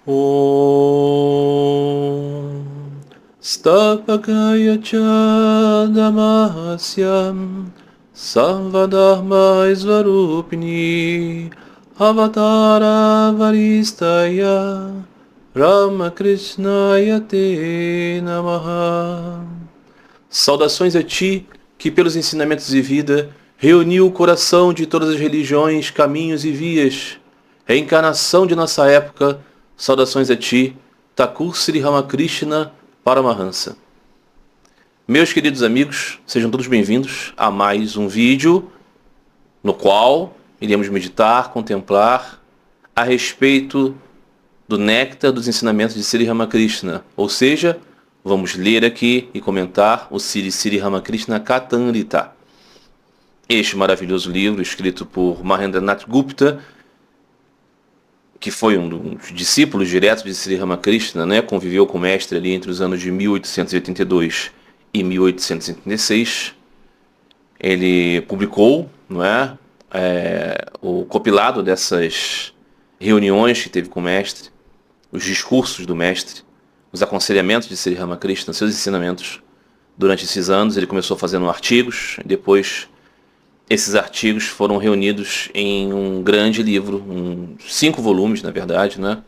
Om Stapakaya Chadamahasyam Sarvadharma Svarupini Avatara Varistaya Ramakrishnaya Te Namaha. Saudações a ti, que pelos ensinamentos de vida reuniu o coração de todas as religiões, caminhos e vias. Reencarnação de nossa época, saudações a ti, Thakur Sri Ramakrishna Paramahansa. Meus queridos amigos, sejam todos bem-vindos a mais um vídeo no qual iremos meditar, contemplar a respeito do néctar dos ensinamentos de Sri Ramakrishna, ou seja, vamos ler aqui e comentar o Sri Ramakrishna Kathamrita. Este maravilhoso livro, escrito por Mahendranath Gupta, que foi um dos discípulos diretos de Sri Ramakrishna, né? Conviveu com o mestre ali entre os anos de 1882 e 1886. Ele publicou, não é? O compilado dessas reuniões que teve com o mestre, os discursos do mestre, os aconselhamentos de Sri Ramakrishna, seus ensinamentos. Durante esses anos ele começou fazendo artigos, depois esses artigos foram reunidos em um grande livro, 5 volumes na verdade, né?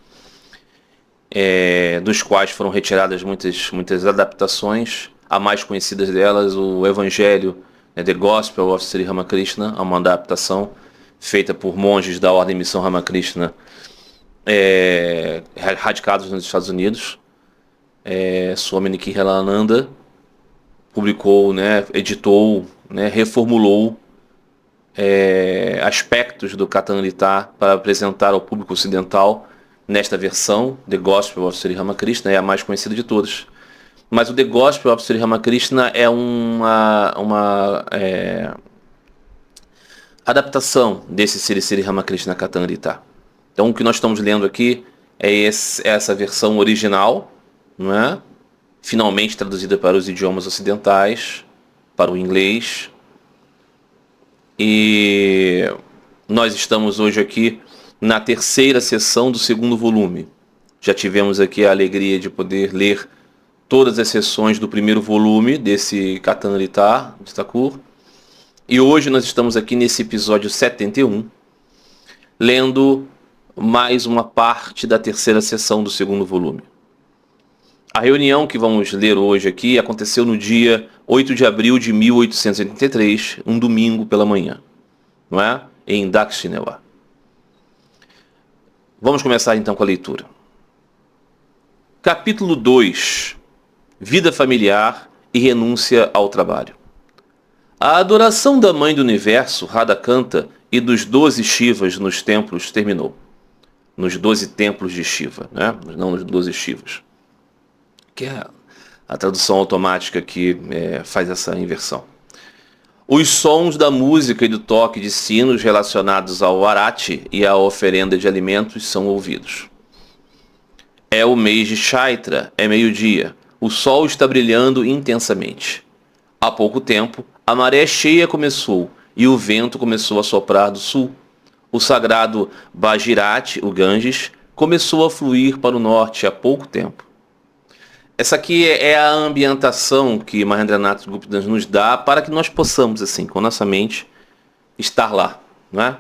Dos quais foram retiradas muitas adaptações. A mais conhecida delas, o Evangelho, né, The Gospel of Sri Ramakrishna, uma adaptação feita por monges da Ordem Missão Ramakrishna, radicados nos Estados Unidos. Swami Nikhilananda publicou, né, editou, né, reformulou aspectos do Kathamrita para apresentar ao público ocidental nesta versão. The Gospel of Sri Ramakrishna é a mais conhecida de todas, mas o The Gospel of Sri Ramakrishna é uma adaptação desse Sri Ramakrishna Kathamrita. Então o que nós estamos lendo aqui é essa versão original, não é? Finalmente traduzida para os idiomas ocidentais, para o inglês. E nós estamos hoje aqui na terceira sessão do segundo volume. Já tivemos aqui a alegria de poder ler todas as sessões do primeiro volume desse Kathamrita de Thakur. E hoje nós estamos aqui nesse episódio 71, lendo mais uma parte da terceira sessão do segundo volume. A reunião que vamos ler hoje aqui aconteceu no dia 8 de abril de 1883, um domingo pela manhã, não é? Em Dakshinela. Vamos começar então com a leitura. Capítulo 2. Vida familiar e renúncia ao trabalho. A adoração da Mãe do Universo, Radhakanta, e dos 12 Shivas nos templos terminou. Nos 12 templos de Shiva, né? Não nos 12 Shivas. Que é a tradução automática que faz essa inversão. Os sons da música e do toque de sinos relacionados ao arati e à oferenda de alimentos são ouvidos. É o mês de Chaitra, é meio-dia. O sol está brilhando intensamente. Há pouco tempo, a maré cheia começou e o vento começou a soprar do sul. O sagrado Bhagirathi, o Ganges, começou a fluir para o norte há pouco tempo. Essa aqui é a ambientação que Mahendranath Gupta nos dá para que nós possamos, assim, com nossa mente, estar lá, não é?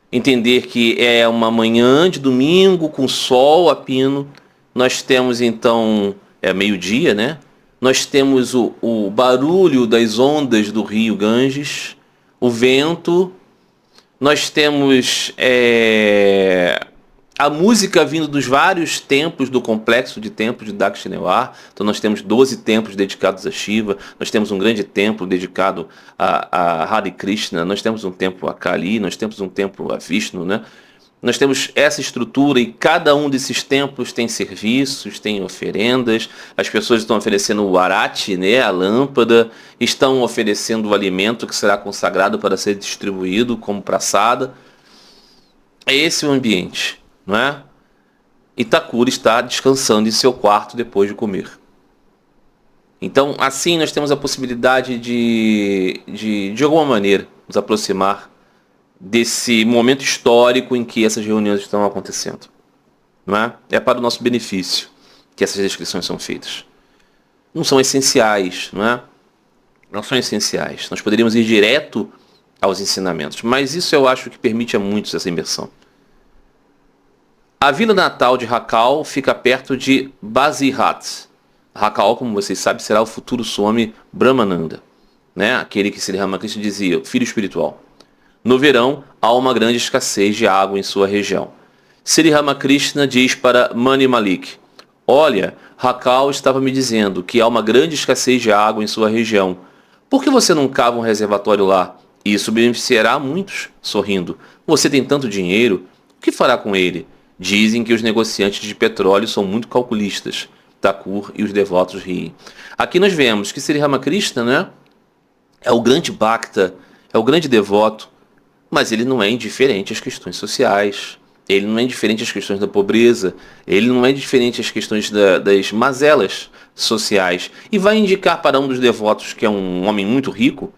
Entender que é uma manhã de domingo com sol a pino. Nós temos então, meio-dia, né? Nós temos o barulho das ondas do rio Ganges, o vento. Nós temos a música vindo dos vários templos do complexo de templos de Dakshinela. Então nós temos 12 templos dedicados a Shiva, nós temos um grande templo dedicado a Hare Krishna, nós temos um templo a Kali, nós temos um templo a Vishnu, né? Nós temos essa estrutura e cada um desses templos tem serviços, tem oferendas. As pessoas estão oferecendo o arati, né, a lâmpada, estão oferecendo o alimento que será consagrado para ser distribuído como praçada. É esse o ambiente, não é? E Thakur está descansando em seu quarto depois de comer. Então, assim, nós temos a possibilidade de alguma maneira, nos aproximar desse momento histórico em que essas reuniões estão acontecendo. não é? É para o nosso benefício que essas descrições são feitas. Não são essenciais, não é? Não são essenciais. Nós poderíamos ir direto aos ensinamentos, mas isso eu acho que permite a muitos essa imersão. A vila natal de Rakal fica perto de Basihat. Rakal, como vocês sabem, será o futuro Swami Brahmananda, né? Aquele que Sri Ramakrishna dizia, filho espiritual. No verão, há uma grande escassez de água em sua região. Sri Ramakrishna diz para Mani Malik, olha, Rakal estava me dizendo que há uma grande escassez de água em sua região. Por que você não cava um reservatório lá? Isso beneficiará a muitos, sorrindo. Você tem tanto dinheiro, o que fará com ele? Dizem que os negociantes de petróleo são muito calculistas. Thakur e os devotos riem. Aqui nós vemos que Sri Ramakrishna, né, é o grande bhakta, é o grande devoto, mas ele não é indiferente às questões sociais, ele não é indiferente às questões da pobreza, ele não é indiferente às questões das mazelas sociais, e vai indicar para um dos devotos, que é um homem muito rico,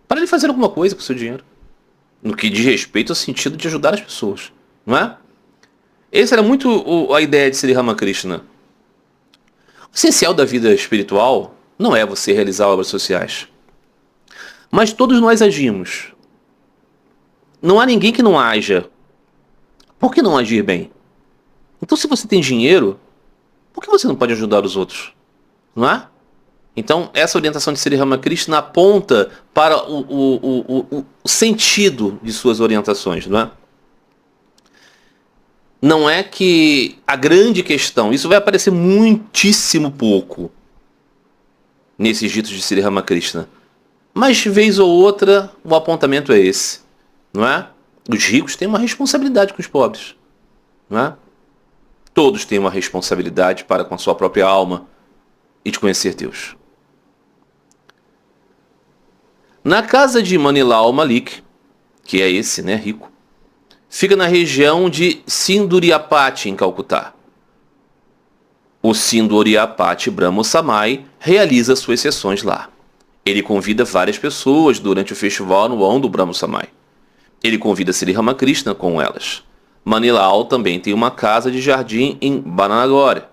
para ele fazer alguma coisa com o seu dinheiro, no que diz respeito ao sentido de ajudar as pessoas, não é? Essa era muito a ideia de Sri Ramakrishna. O essencial da vida espiritual não é você realizar obras sociais, mas todos nós agimos. Não há ninguém que não haja. Por que não agir bem? Então, se você tem dinheiro, por que você não pode ajudar os outros? Não é? Então, essa orientação de Sri Ramakrishna aponta para o sentido de suas orientações, não é? Não é que a grande questão, isso vai aparecer muitíssimo pouco nesses ditos de Sri Ramakrishna, mas vez ou outra o apontamento é esse, não é? Os ricos têm uma responsabilidade com os pobres, não é? Todos têm uma responsabilidade para com a sua própria alma e de conhecer Deus. Na casa de Manilal Malik, que é esse, né, rico, fica na região de Sinduriapati, em Calcutá. O Sinduriapati Brahmo Samai realiza suas sessões lá. Ele convida várias pessoas durante o festival anual do Brahmo Samai. Ele convida Sri Ramakrishna com elas. Manilal também tem uma casa de jardim em Bananagore.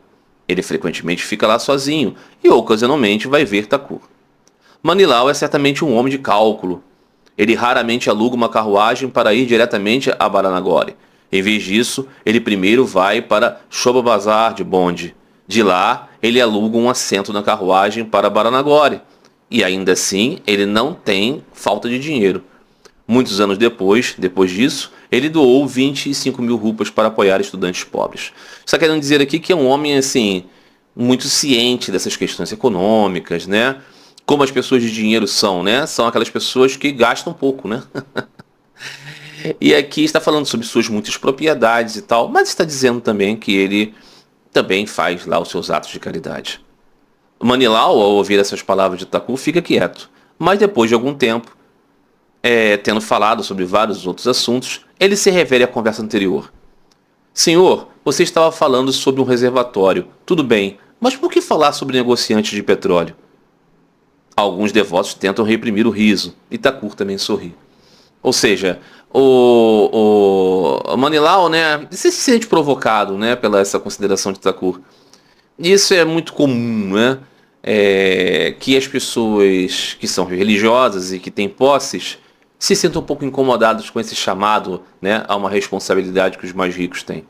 Ele frequentemente fica lá sozinho e ocasionalmente vai ver Thakur. Manilal é certamente um homem de cálculo. Ele raramente aluga uma carruagem para ir diretamente a Baranagore. Em vez disso, ele primeiro vai para Shobha de bonde. De lá, ele aluga um assento na carruagem para Baranagore. E ainda assim, ele não tem falta de dinheiro. Muitos anos depois disso, ele doou 25 mil rupas para apoiar estudantes pobres. Só querendo dizer aqui que é um homem, assim, muito ciente dessas questões econômicas, né? Como as pessoas de dinheiro são, né? São aquelas pessoas que gastam pouco, né? E aqui está falando sobre suas muitas propriedades e tal, mas está dizendo também que ele também faz lá os seus atos de caridade. Manilal, ao ouvir essas palavras de Thakur, fica quieto. Mas depois de algum tempo, tendo falado sobre vários outros assuntos, ele se refere à conversa anterior. Senhor, você estava falando sobre um reservatório. Tudo bem, mas por que falar sobre negociantes de petróleo? Alguns devotos tentam reprimir o riso, e Thakur também sorri. Ou seja, o Manilal, né, se sente provocado, né, pela essa consideração de Thakur. Isso é muito comum, né, que as pessoas que são religiosas e que têm posses se sintam um pouco incomodados com esse chamado, né, a uma responsabilidade que os mais ricos têm.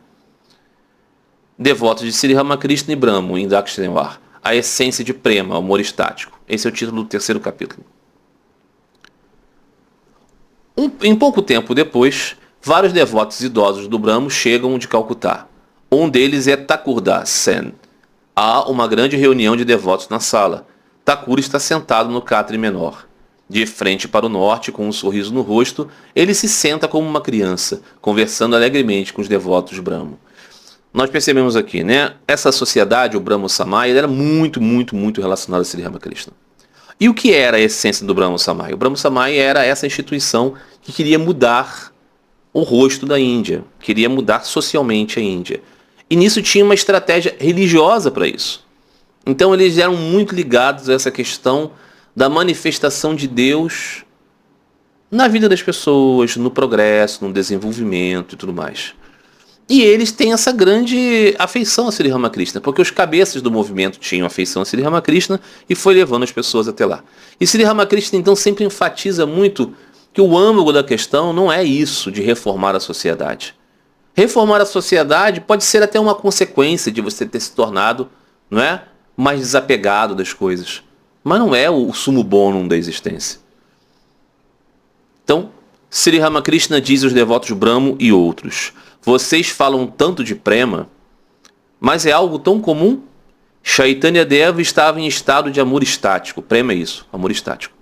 Devotos de Sri Ramakrishna e Brahmo, em Dakshinawar. A essência de Prema, amor estático. Esse é o título do 3º capítulo. Em pouco tempo depois, vários devotos idosos do Brahmo chegam de Calcutá. Um deles é Thakurdas Sen. Há uma grande reunião de devotos na sala. Thakur está sentado no catre menor. De frente para o norte, com um sorriso no rosto, ele se senta como uma criança, conversando alegremente com os devotos Brahmo. Nós percebemos aqui, né? Essa sociedade, o Brahmo Samai, era muito, muito, muito relacionada a Sri Ramakrishna. E o que era a essência do Brahmo Samai? O Brahmo Samai era essa instituição que queria mudar o rosto da Índia, queria mudar socialmente a Índia. E nisso tinha uma estratégia religiosa para isso. Então eles eram muito ligados a essa questão da manifestação de Deus na vida das pessoas, no progresso, no desenvolvimento e tudo mais. E eles têm essa grande afeição a Sri Ramakrishna, porque os cabeças do movimento tinham afeição a Sri Ramakrishna e foi levando as pessoas até lá. E Sri Ramakrishna então sempre enfatiza muito que o âmago da questão não é isso de reformar a sociedade. Reformar a sociedade pode ser até uma consequência de você ter se tornado, não é, mais desapegado das coisas, mas não é o sumo bonum da existência. Então, Sri Ramakrishna diz aos devotos Brahmo e outros: vocês falam tanto de prema, mas é algo tão comum? Chaitanya Deva estava em estado de amor estático. Prema é isso, amor estático.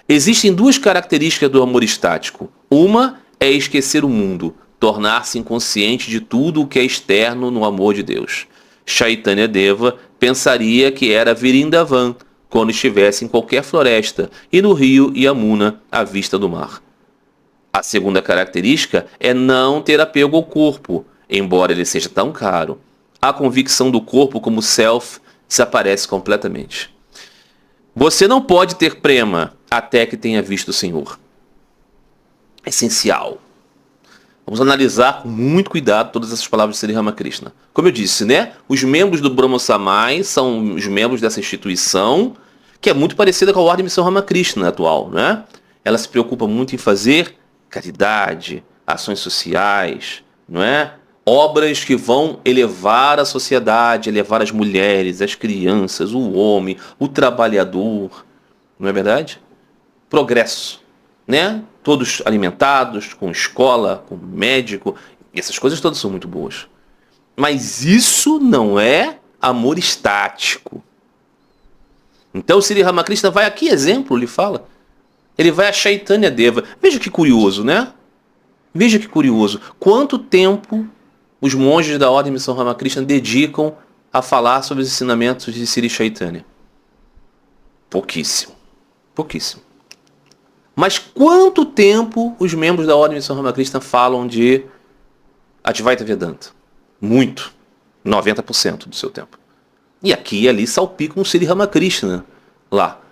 Existem duas características do amor estático. Uma é esquecer o mundo, tornar-se inconsciente de tudo o que é externo no amor de Deus. Chaitanya Deva pensaria que era Vrindavan quando estivesse em qualquer floresta e no rio Yamuna à vista do mar. A segunda característica é não ter apego ao corpo, embora ele seja tão caro. A convicção do corpo como self desaparece completamente. Você não pode ter prema até que tenha visto o Senhor. Essencial. Vamos analisar com muito cuidado todas essas palavras de Sri Ramakrishna. Como eu disse, né? Os membros do Brahmo Samaj são os membros dessa instituição, que é muito parecida com a Ordem Missão Ramakrishna atual, né? Ela se preocupa muito em fazer caridade, ações sociais, não é? Obras que vão elevar a sociedade, elevar as mulheres, as crianças, o homem, o trabalhador, não é verdade? Progresso, né? Todos alimentados, com escola, com médico, e essas coisas todas são muito boas. Mas isso não é amor estático. Então Sri Ramakrishna vai aqui, exemplo, ele fala. Ele vai a Chaitanya Deva. Veja que curioso, né? Veja que curioso. Quanto tempo os monges da Ordem Missão Ramakrishna dedicam a falar sobre os ensinamentos de Sri Chaitanya? Pouquíssimo. Pouquíssimo. Mas quanto tempo os membros da Ordem Missão Ramakrishna falam de Advaita Vedanta? Muito. 90% do seu tempo. E aqui e ali salpica um Sri Ramakrishna lá.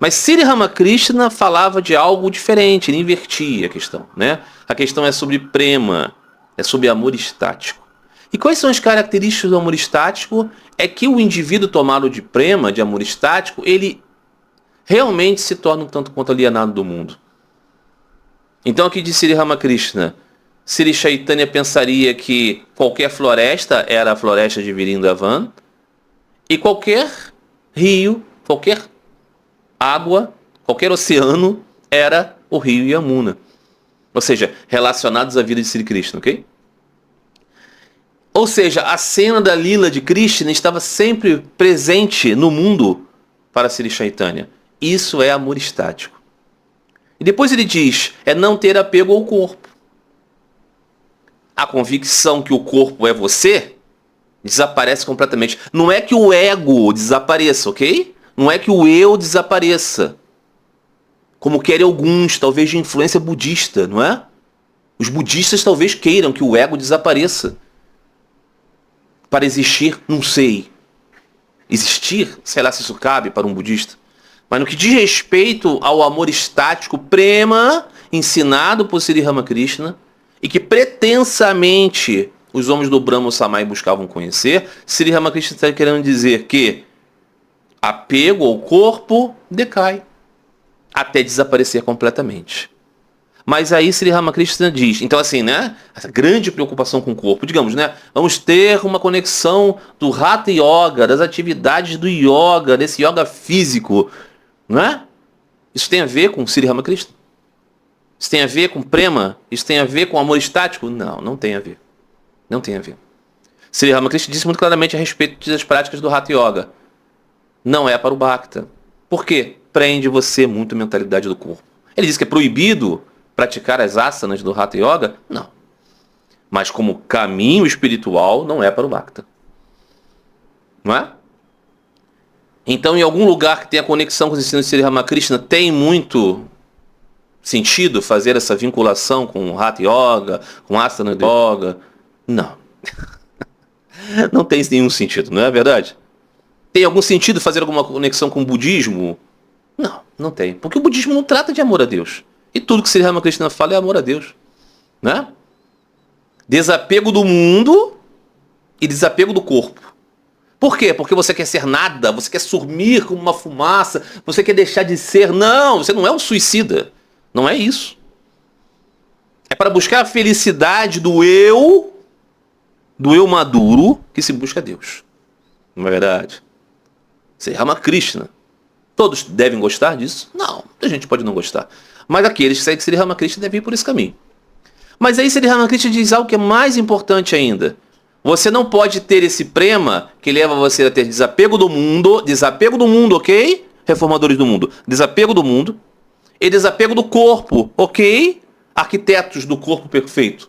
Mas Sri Ramakrishna falava de algo diferente, ele invertia a questão, né? A questão é sobre prema, é sobre amor estático. E quais são as características do amor estático? É que o indivíduo tomado de prema, de amor estático, ele realmente se torna um tanto quanto alienado do mundo. Então aqui diz Sri Ramakrishna, Sri Chaitanya pensaria que qualquer floresta era a floresta de Vrindavan e qualquer rio, qualquer água, qualquer oceano era o rio Yamuna. Ou seja, relacionados à vida de Sri Krishna, ok? Ou seja, a cena da Lila de Krishna estava sempre presente no mundo para Sri Chaitanya. Isso é amor estático. E depois ele diz, é não ter apego ao corpo. A convicção que o corpo é você desaparece completamente. Não é que o ego desapareça, ok? Não é que o eu desapareça. Como querem alguns, talvez de influência budista, não é? Os budistas talvez queiram que o ego desapareça. Para existir, não sei. Existir, sei lá se isso cabe para um budista. Mas no que diz respeito ao amor estático, prema, ensinado por Sri Ramakrishna, e que pretensamente os homens do Brahmo Samaj buscavam conhecer, Sri Ramakrishna está querendo dizer que apego ao corpo decai, até desaparecer completamente. Mas aí Sri Ramakrishna diz, então assim, né, essa grande preocupação com o corpo, digamos, né, vamos ter uma conexão do Hatha Yoga, das atividades do yoga, desse yoga físico, não é? Isso tem a ver com Sri Ramakrishna? Isso tem a ver com prema? Isso tem a ver com amor estático? Não, não tem a ver. Não tem a ver. Sri Ramakrishna disse muito claramente a respeito das práticas do Hatha Yoga. Não é para o Bhakta. Por quê? Prende você muito a mentalidade do corpo. Ele diz que é proibido praticar as asanas do Hatha Yoga? Não. Mas como caminho espiritual, não é para o Bhakta. Não é? Então, em algum lugar que tenha conexão com os ensinos de Sri Ramakrishna, tem muito sentido fazer essa vinculação com o Hatha Yoga, com asana yoga? Não. Não tem nenhum sentido, não é verdade? Tem algum sentido fazer alguma conexão com o budismo? Não, não tem. Porque o budismo não trata de amor a Deus. E tudo que Sri Ramakrishna fala é amor a Deus. Né? Desapego do mundo e desapego do corpo. Por quê? Porque você quer ser nada, você quer sumir como uma fumaça, você quer deixar de ser. Não, você não é um suicida. Não é isso. É para buscar a felicidade do eu maduro, que se busca Deus. Não é verdade? Sri Ramakrishna. Todos devem gostar disso? Não, muita gente pode não gostar. Mas aqueles que seguem Sri Ramakrishna devem ir por esse caminho. Mas aí Sri Ramakrishna diz algo que é mais importante ainda. Você não pode ter esse prema que leva você a ter desapego do mundo, ok? Reformadores do mundo. Desapego do mundo e desapego do corpo, ok? Arquitetos do corpo perfeito.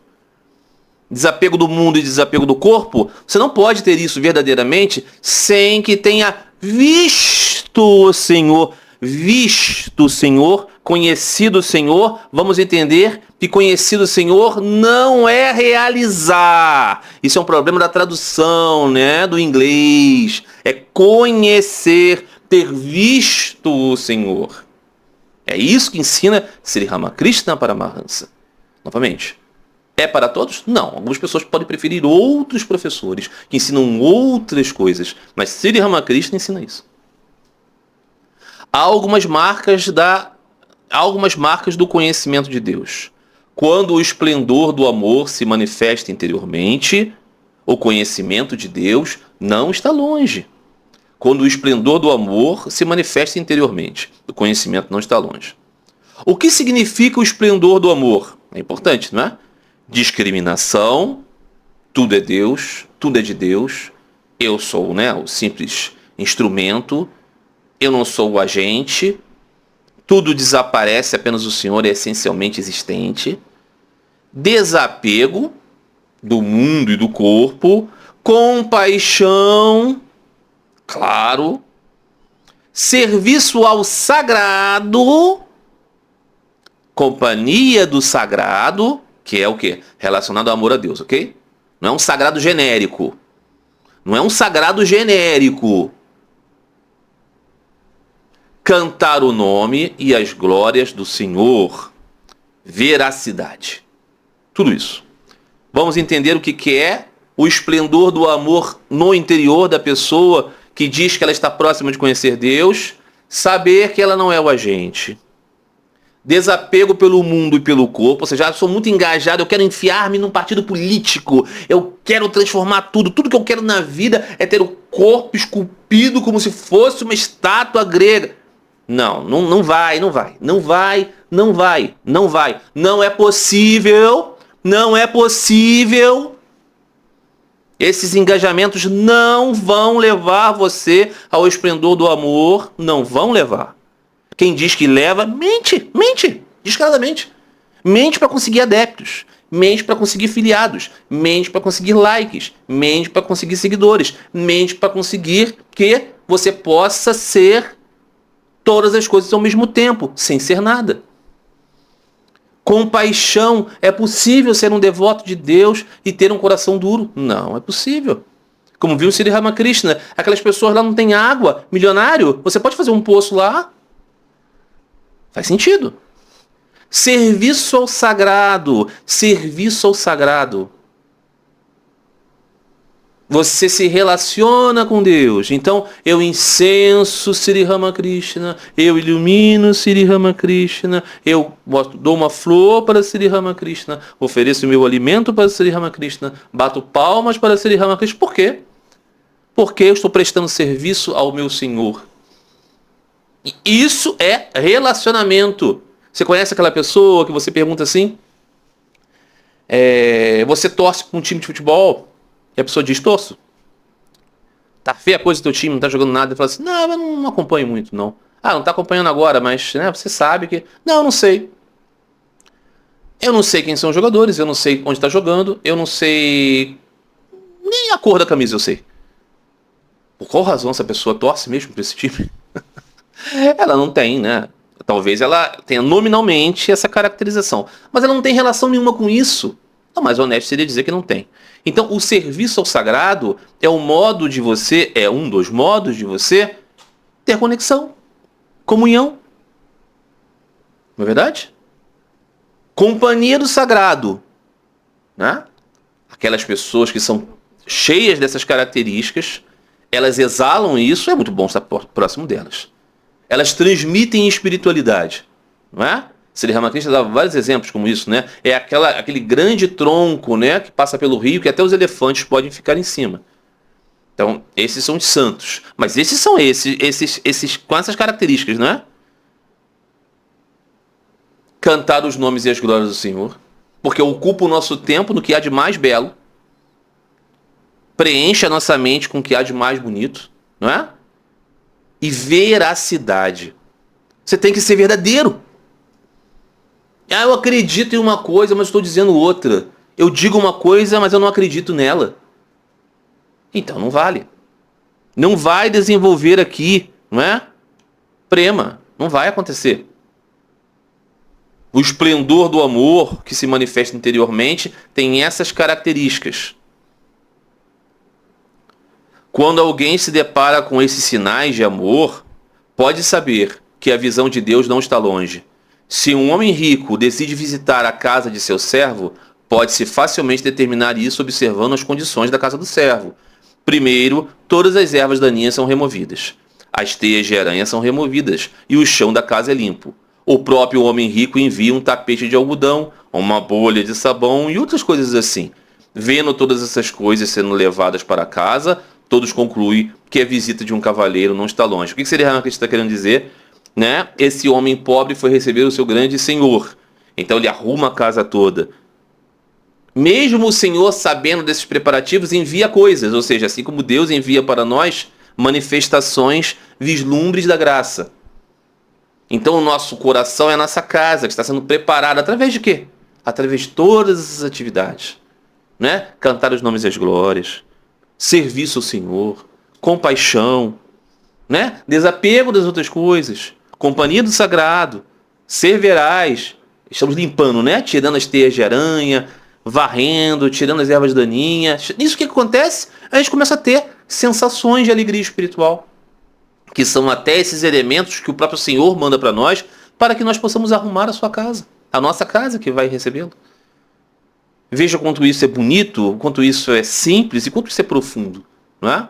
Desapego do mundo e desapego do corpo, você não pode ter isso verdadeiramente sem que tenha visto o Senhor, conhecido o Senhor. Vamos entender que conhecido o Senhor não é realizar. Isso é um problema da tradução, né, do inglês. É conhecer, ter visto o Senhor. É isso que ensina Sri Ramakrishna Paramahansa. Novamente. É para todos? Não. Algumas pessoas podem preferir outros professores que ensinam outras coisas. Mas Sri Ramakrishna ensina isso. Há algumas marcas do conhecimento de Deus. Quando o esplendor do amor se manifesta interiormente, o conhecimento de Deus não está longe. Quando o esplendor do amor se manifesta interiormente, o conhecimento não está longe. O que significa o esplendor do amor? É importante, não é? Discriminação, tudo é Deus, tudo é de Deus, eu sou, né, o simples instrumento, eu não sou o agente, tudo desaparece, apenas o Senhor é essencialmente existente. Desapego do mundo e do corpo, compaixão, claro, serviço ao sagrado, companhia do sagrado, que é o quê? Relacionado ao amor a Deus, ok? Não é um sagrado genérico. Não é um sagrado genérico. Cantar o nome e as glórias do Senhor. Veracidade. Tudo isso. Vamos entender o que é o esplendor do amor no interior da pessoa que diz que ela está próxima de conhecer Deus. Saber que ela não é o agente. Desapego pelo mundo e pelo corpo, ou seja, eu sou muito engajado, eu quero enfiar-me num partido político, eu quero transformar tudo que eu quero na vida é ter o corpo esculpido como se fosse uma estátua grega. Não vai. Não é possível, não é possível. Esses engajamentos não vão levar você ao esplendor do amor, não vão levar. Quem diz que leva, mente, descaradamente. Mente para conseguir adeptos, mente para conseguir filiados, mente para conseguir likes, mente para conseguir seguidores, mente para conseguir que você possa ser todas as coisas ao mesmo tempo, sem ser nada. Compaixão, é possível ser um devoto de Deus e ter um coração duro? Não é possível. Como viu o Sri Ramakrishna, aquelas pessoas lá não têm água, milionário, você pode fazer um poço lá? Faz sentido. Serviço ao sagrado. Você se relaciona com Deus. Então, eu incenso Sri Ramakrishna, eu ilumino Sri Ramakrishna, eu dou uma flor para Sri Ramakrishna, ofereço meu alimento para Sri Ramakrishna, bato palmas para Sri Ramakrishna. Por quê? Porque eu estou prestando serviço ao meu Senhor. Isso é relacionamento. Você conhece aquela pessoa que você pergunta assim? Você torce para um time de futebol? E a pessoa diz, torço. Tá feia a coisa do teu time, não tá jogando nada. E fala assim, não, eu não acompanho muito, não. Ah, não tá acompanhando agora, mas né, você sabe que... Não, eu não sei. Eu não sei quem são os jogadores, eu não sei onde tá jogando, eu não sei... Nem a cor da camisa eu sei. Por qual razão essa pessoa torce mesmo para esse time? Ela não tem, né? Talvez ela tenha nominalmente essa caracterização. Mas ela não tem relação nenhuma com isso. O mais honesto seria dizer que não tem. Então, o serviço ao sagrado é um dos modos de você ter conexão, comunhão. Não é verdade? Companhia do sagrado. Né? Aquelas pessoas que são cheias dessas características, elas exalam isso, é muito bom estar próximo delas. Elas transmitem espiritualidade, não é? Sri Ramakrishna dava vários exemplos como isso, né? É aquele grande tronco, né, que passa pelo rio, que até os elefantes podem ficar em cima. Então, esses são os santos. Mas esses são esses com essas características, não é? Cantar os nomes e as glórias do Senhor, porque ocupa o nosso tempo no que há de mais belo, preenche a nossa mente com o que há de mais bonito, não é? E veracidade. Você tem que ser verdadeiro. Ah, eu acredito em uma coisa, mas estou dizendo outra. Eu digo uma coisa, mas eu não acredito nela. Então não vale. Não vai desenvolver aqui, não é? Prema, não vai acontecer. O esplendor do amor que se manifesta interiormente tem essas características. Quando alguém se depara com esses sinais de amor, pode saber que a visão de Deus não está longe. Se um homem rico decide visitar a casa de seu servo, pode-se facilmente determinar isso observando as condições da casa do servo. Primeiro, todas as ervas daninhas são removidas. As teias de aranha são removidas e o chão da casa é limpo. O próprio homem rico envia um tapete de algodão, uma bolha de sabão e outras coisas assim. Vendo todas essas coisas sendo levadas para casa, todos concluem que a visita de um cavaleiro não está longe. O que seria que está querendo dizer? Né? Esse homem pobre foi receber o seu grande senhor. Então ele arruma a casa toda. Mesmo o Senhor, sabendo desses preparativos, envia coisas. Ou seja, assim como Deus envia para nós manifestações, vislumbres da graça. Então o nosso coração é a nossa casa, que está sendo preparada através de quê? Através de todas essas atividades. Né? Cantar os nomes e as glórias, serviço ao Senhor, compaixão, né? Desapego das outras coisas, companhia do sagrado, ser verais. Estamos limpando, né? Tirando as teias de aranha, varrendo, tirando as ervas daninhas. Isso que acontece, a gente começa a ter sensações de alegria espiritual, que são até esses elementos que o próprio Senhor manda para nós, para que nós possamos arrumar a sua casa, a nossa casa que vai recebê-lo. Veja quanto isso é bonito, quanto isso é simples e quanto isso é profundo, não é?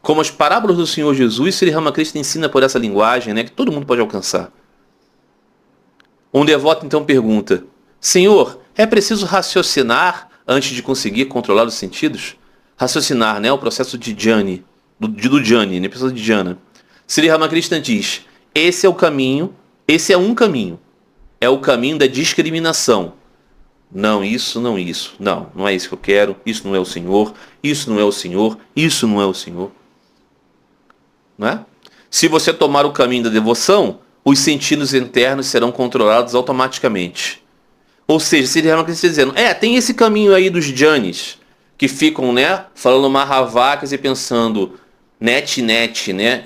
Como as parábolas do Senhor Jesus, Sri Ramakrishna ensina por essa linguagem, né, que todo mundo pode alcançar. Um devoto então pergunta: Senhor, é preciso raciocinar antes de conseguir controlar os sentidos? Raciocinar, né, o processo de jhani, do jhani, né, o processo de jhana. Sri Ramakrishna diz: esse é o caminho, esse é um caminho. É o caminho da discriminação. Não, isso, não isso. Não é isso que eu quero. Isso não é o Senhor. Isso não é o Senhor. Isso não é o Senhor. Não é? Se você tomar o caminho da devoção, os sentidos internos serão controlados automaticamente. Ou seja, Sri Ramakrishna está dizendo, tem esse caminho aí dos jhanis, que ficam, né, falando mahavakas e pensando, né,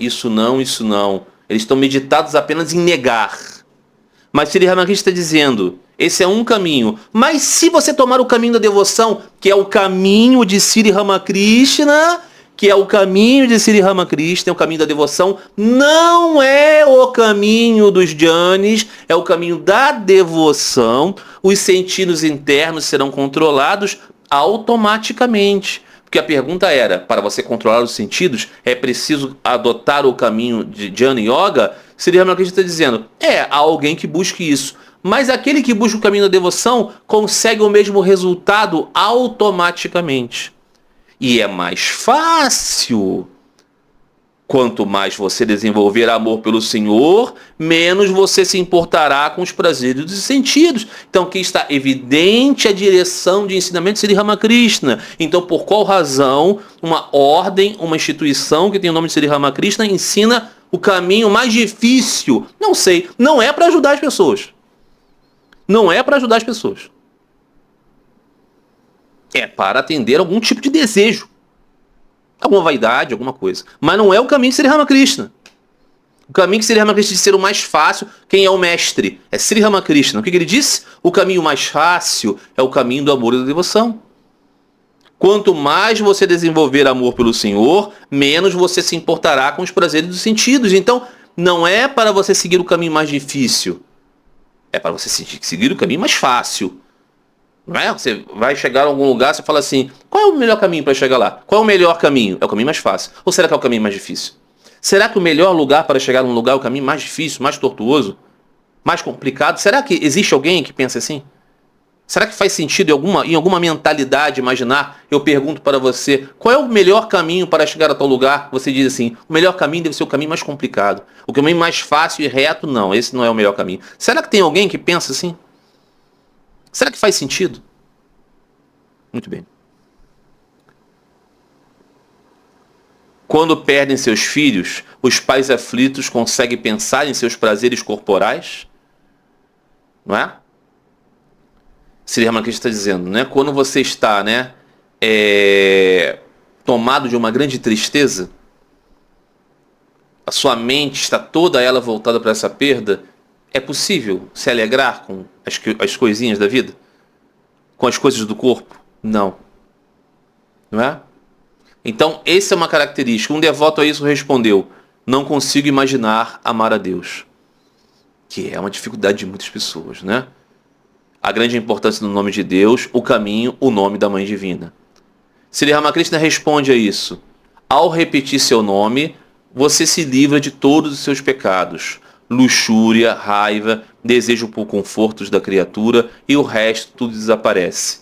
isso não. Eles estão meditados apenas em negar. Mas Sri Ramakrishna está dizendo, esse é um caminho. Mas se você tomar o caminho da devoção, que é o caminho de Sri Ramakrishna, é o caminho da devoção, não é o caminho dos jhanis, é o caminho da devoção. Os sentidos internos serão controlados automaticamente. Porque a pergunta era, para você controlar os sentidos, é preciso adotar o caminho de Jnana Yoga? Sri Ramakrishna está dizendo, há alguém que busque isso. Mas aquele que busca o caminho da devoção consegue o mesmo resultado automaticamente. E é mais fácil. Quanto mais você desenvolver amor pelo Senhor, menos você se importará com os prazeres dos sentidos. Então aqui está evidente a direção de ensinamento de Sri Ramakrishna. Então por qual razão uma ordem, uma instituição que tem o nome de Sri Ramakrishna ensina o caminho mais difícil? Não sei, não é para ajudar as pessoas. Não é para ajudar as pessoas. É para atender algum tipo de desejo. Alguma vaidade, alguma coisa. Mas não é o caminho de Sri Ramakrishna. O caminho de Sri Ramakrishna de ser o mais fácil, quem é o mestre? É Sri Ramakrishna. O que ele disse? O caminho mais fácil é o caminho do amor e da devoção. Quanto mais você desenvolver amor pelo Senhor, menos você se importará com os prazeres dos sentidos. Então, não é para você seguir o caminho mais difícil. É para você seguir o caminho mais fácil. Não é? Você vai chegar a algum lugar, você fala assim, qual é o melhor caminho para chegar lá? Qual é o melhor caminho? É o caminho mais fácil. Ou será que é o caminho mais difícil? Será que o melhor lugar para chegar num lugar é o caminho mais difícil, mais tortuoso, mais complicado? Será que existe alguém que pensa assim? Será que faz sentido em alguma mentalidade imaginar? Eu pergunto para você, qual é o melhor caminho para chegar a tal lugar? Você diz assim, o melhor caminho deve ser o caminho mais complicado. O caminho mais fácil e reto, não, esse não é o melhor caminho. Será que tem alguém que pensa assim? Será que faz sentido? Muito bem. Quando perdem seus filhos, os pais aflitos conseguem pensar em seus prazeres corporais? Não é? Sri Ramakrishna está dizendo, né? Quando você está, né, tomado de uma grande tristeza, a sua mente está toda ela voltada para essa perda, é possível se alegrar com as coisinhas da vida? Com as coisas do corpo? Não. Não é? Então, essa é uma característica. Um devoto a isso respondeu, não consigo imaginar amar a Deus. Que é uma dificuldade de muitas pessoas, né? A grande importância do nome de Deus, o caminho, o nome da Mãe Divina. Sri Ramakrishna responde a isso. Ao repetir seu nome, você se livra de todos os seus pecados. Luxúria, raiva, desejo por confortos da criatura e o resto tudo desaparece.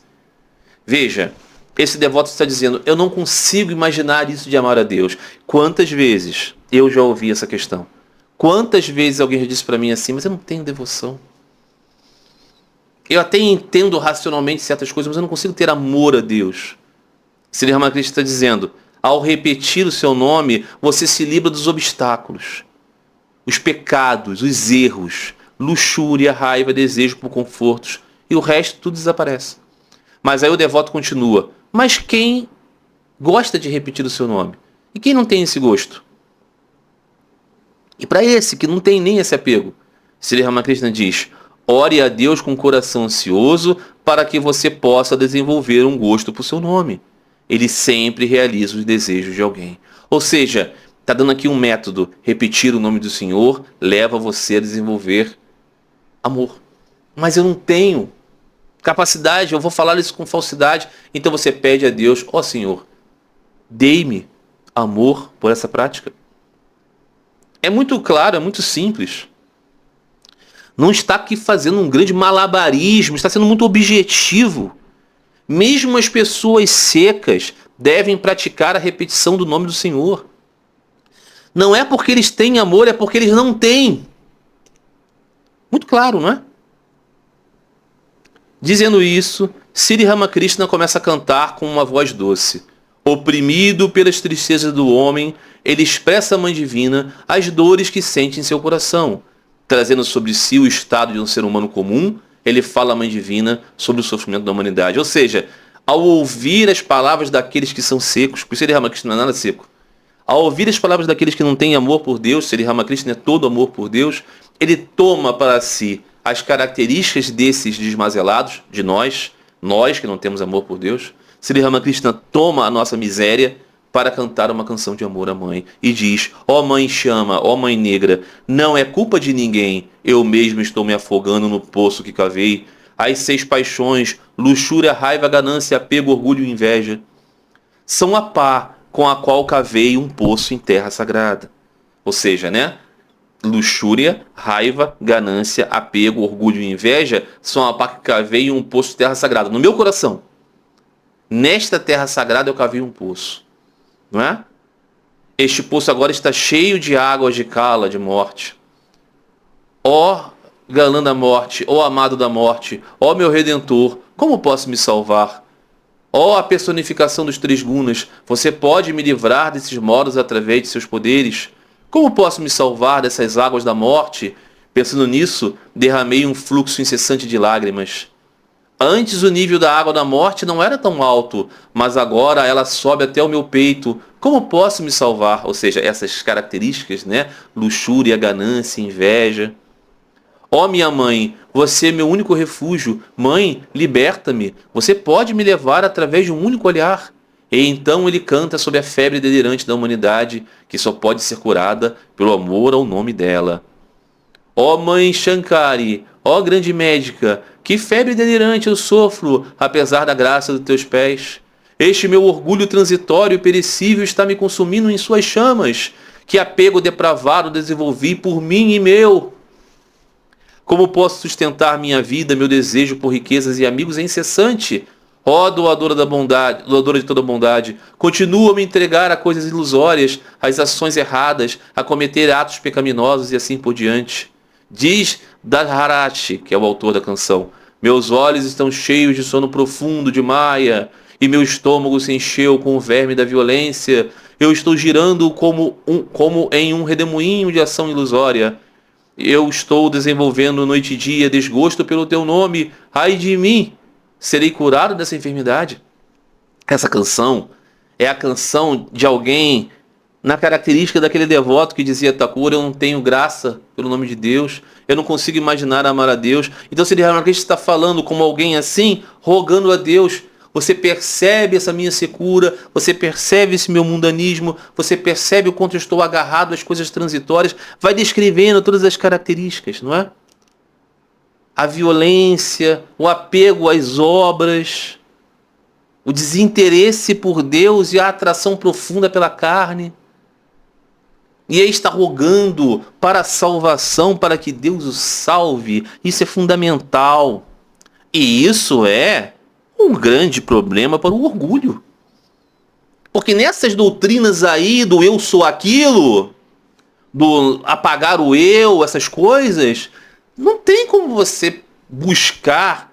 Veja, esse devoto está dizendo, eu não consigo imaginar isso de amar a Deus. Quantas vezes eu já ouvi essa questão? Quantas vezes alguém já disse para mim assim, mas eu não tenho devoção. Eu até entendo racionalmente certas coisas, mas eu não consigo ter amor a Deus. Sri Ramakrishna está dizendo, ao repetir o seu nome, você se livra dos obstáculos, os pecados, os erros, luxúria, raiva, desejo por confortos, e o resto tudo desaparece. Mas aí o devoto continua, mas quem gosta de repetir o seu nome? E quem não tem esse gosto? E para esse que não tem nem esse apego, Sri Ramakrishna diz, ore a Deus com o coração ansioso para que você possa desenvolver um gosto por seu nome. Ele sempre realiza os desejos de alguém. Ou seja, está dando aqui um método. Repetir o nome do Senhor leva você a desenvolver amor. Mas eu não tenho capacidade, eu vou falar isso com falsidade. Então você pede a Deus, ó Senhor, dê-me amor por essa prática. É muito claro, é muito simples. Não está aqui fazendo um grande malabarismo, está sendo muito objetivo. Mesmo as pessoas secas devem praticar a repetição do nome do Senhor. Não é porque eles têm amor, é porque eles não têm. Muito claro, não é? Dizendo isso, Sri Ramakrishna começa a cantar com uma voz doce. Oprimido pelas tristezas do homem, ele expressa à Mãe Divina as dores que sente em seu coração. Trazendo sobre si o estado de um ser humano comum, ele fala à Mãe Divina sobre o sofrimento da humanidade. Ou seja, ao ouvir as palavras daqueles que são secos, porque Sri Ramakrishna não é nada seco, ao ouvir as palavras daqueles que não têm amor por Deus, Sri Ramakrishna é todo amor por Deus, ele toma para si as características desses desmazelados, de nós que não temos amor por Deus. Sri Ramakrishna toma a nossa miséria para cantar uma canção de amor à mãe e diz, ó mãe chama, ó mãe negra, não é culpa de ninguém, eu mesmo estou me afogando no poço que cavei, as 6 paixões, luxúria, raiva, ganância, apego, orgulho e inveja, são a pá com a qual cavei um poço em terra sagrada. Ou seja, né? Luxúria, raiva, ganância, apego, orgulho e inveja são a pá que cavei um poço de terra sagrada. No meu coração, nesta terra sagrada eu cavei um poço. Não é? Este poço agora está cheio de águas de cala, de morte. Ó galã da morte, ó amado da morte, ó meu Redentor, como posso me salvar? Ó a personificação dos 3 gunas, você pode me livrar desses modos através de seus poderes? Como posso me salvar dessas águas da morte? Pensando nisso, derramei um fluxo incessante de lágrimas. Antes o nível da água da morte não era tão alto, mas agora ela sobe até o meu peito. Como posso me salvar? Ou seja, essas características, né? Luxúria, ganância, inveja. Ó minha mãe, você é meu único refúgio. Mãe, liberta-me. Você pode me levar através de um único olhar. E então ele canta sobre a febre delirante da humanidade, que só pode ser curada pelo amor ao nome dela. Ó mãe Shankari, Ó grande médica, que febre delirante eu sofro, apesar da graça dos teus pés. Este meu orgulho transitório e perecível está me consumindo em suas chamas. Que apego depravado desenvolvi por mim e meu. Como posso sustentar minha vida, meu desejo por riquezas e amigos é incessante? Ó doadora da bondade, doadora de toda bondade, continua a me entregar a coisas ilusórias, às ações erradas, a cometer atos pecaminosos e assim por diante. Diz Dharati, que é o autor da canção, meus olhos estão cheios de sono profundo de Maia, e meu estômago se encheu com o verme da violência. Eu estou girando como em um redemoinho de ação ilusória. Eu estou desenvolvendo noite e dia desgosto pelo teu nome. Ai de mim! Serei curado dessa enfermidade? Essa canção é a canção de alguém na característica daquele devoto que dizia Thakur, eu não tenho graça pelo nome de Deus, eu não consigo imaginar amar a Deus. Então Sri Ramakrishna está falando como alguém assim, rogando a Deus. Você percebe essa minha secura, você percebe esse meu mundanismo, você percebe o quanto eu estou agarrado às coisas transitórias, vai descrevendo todas as características, não é? A violência, o apego às obras, o desinteresse por Deus e a atração profunda pela carne. E aí está rogando para a salvação, para que Deus o salve. Isso é fundamental. E isso é um grande problema para o orgulho. Porque nessas doutrinas aí do eu sou aquilo, do apagar o eu, essas coisas, não tem como você buscar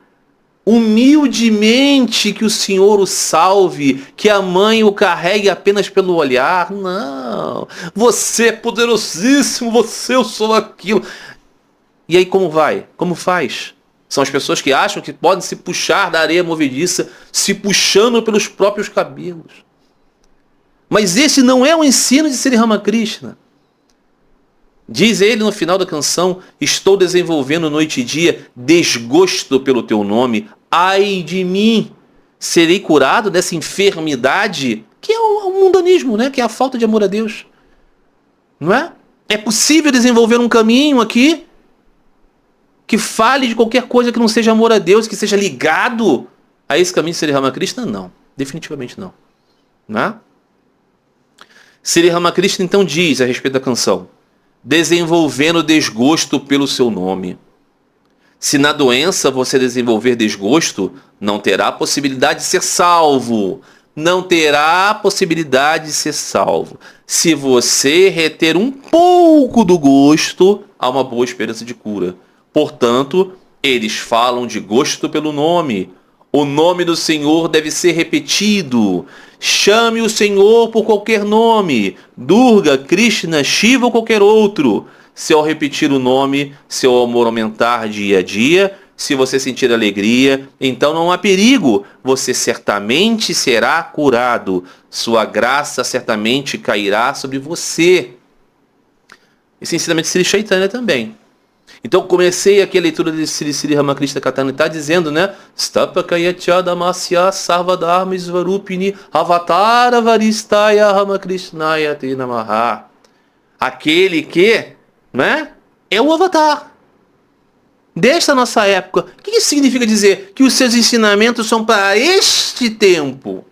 humildemente que o Senhor o salve, que a mãe o carregue apenas pelo olhar. Não, você é poderosíssimo, eu sou aquilo. E aí como vai? Como faz? São as pessoas que acham que podem se puxar da areia movediça, se puxando pelos próprios cabelos. Mas esse não é o ensino de Sri Ramakrishna. Diz ele no final da canção, estou desenvolvendo noite e dia desgosto pelo teu nome. Ai de mim, serei curado dessa enfermidade que é o mundanismo, né? Que é a falta de amor a Deus. Não é? É possível desenvolver um caminho aqui que fale de qualquer coisa que não seja amor a Deus, que seja ligado a esse caminho de Sri Ramakrishna? Não, definitivamente não. Não é? Sri Ramakrishna então diz a respeito da canção, desenvolvendo desgosto pelo seu nome. Se na doença você desenvolver desgosto, não terá possibilidade de ser salvo. Não terá possibilidade de ser salvo. Se você reter um pouco do gosto, há uma boa esperança de cura. Portanto, eles falam de gosto pelo nome. O nome do Senhor deve ser repetido. Chame o Senhor por qualquer nome. Durga, Krishna, Shiva ou qualquer outro. Se ao repetir o nome, seu amor aumentar dia a dia, se você sentir alegria, então não há perigo. Você certamente será curado. Sua graça certamente cairá sobre você. Esse ensinamento de Sri Chaitanya também. Então comecei aqui a leitura de Sri Ramakrishna Kathanita dizendo, né? Stapakayachadamasya sarvadharma svarupini avatara varistaya Ramakrishnaya te namaha. Aquele que, né? É o avatar desta nossa época. O que isso significa dizer? Que os seus ensinamentos são para este tempo.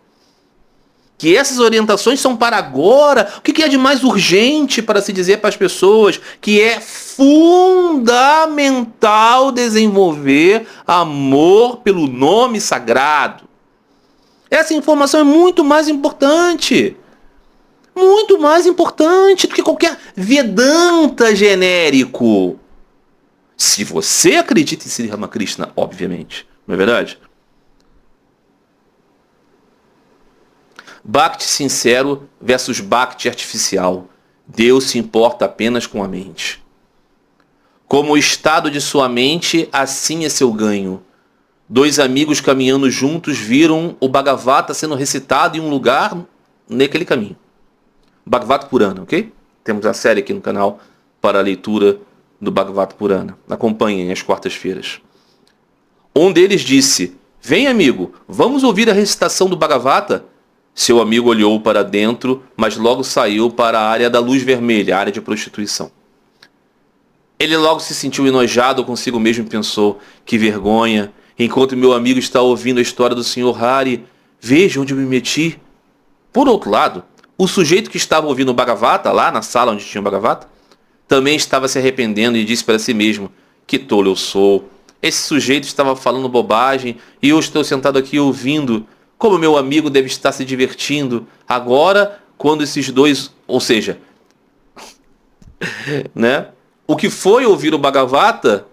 Que essas orientações são para agora. O que é de mais urgente para se dizer para as pessoas? Que é fundamental desenvolver amor pelo nome sagrado. Essa informação é muito mais importante. Muito mais importante do que qualquer Vedanta genérico. Se você acredita em Sri Ramakrishna, obviamente. Não é verdade? Bhakti sincero versus Bhakti artificial. Deus se importa apenas com a mente. Como o estado de sua mente, assim é seu ganho. Dois amigos caminhando juntos viram o Bhagavata sendo recitado em um lugar naquele caminho. Bhagavata Purana, ok? Temos a série aqui no canal para a leitura do Bhagavata Purana. Acompanhem às quartas-feiras. Um deles disse, vem amigo, vamos ouvir a recitação do Bhagavata? Seu amigo olhou para dentro, mas logo saiu para a área da luz vermelha, a área de prostituição. Ele logo se sentiu enojado consigo mesmo e pensou: que vergonha, enquanto meu amigo está ouvindo a história do Sr. Hari, veja onde eu me meti. Por outro lado, o sujeito que estava ouvindo o Bhagavata, lá na sala onde tinha o Bhagavata, também estava se arrependendo e disse para si mesmo: que tolo eu sou. Esse sujeito estava falando bobagem e eu estou sentado aqui ouvindo. Como meu amigo deve estar se divertindo. Agora, quando esses dois, ou seja, né? O que foi ouvir o Bhagavata,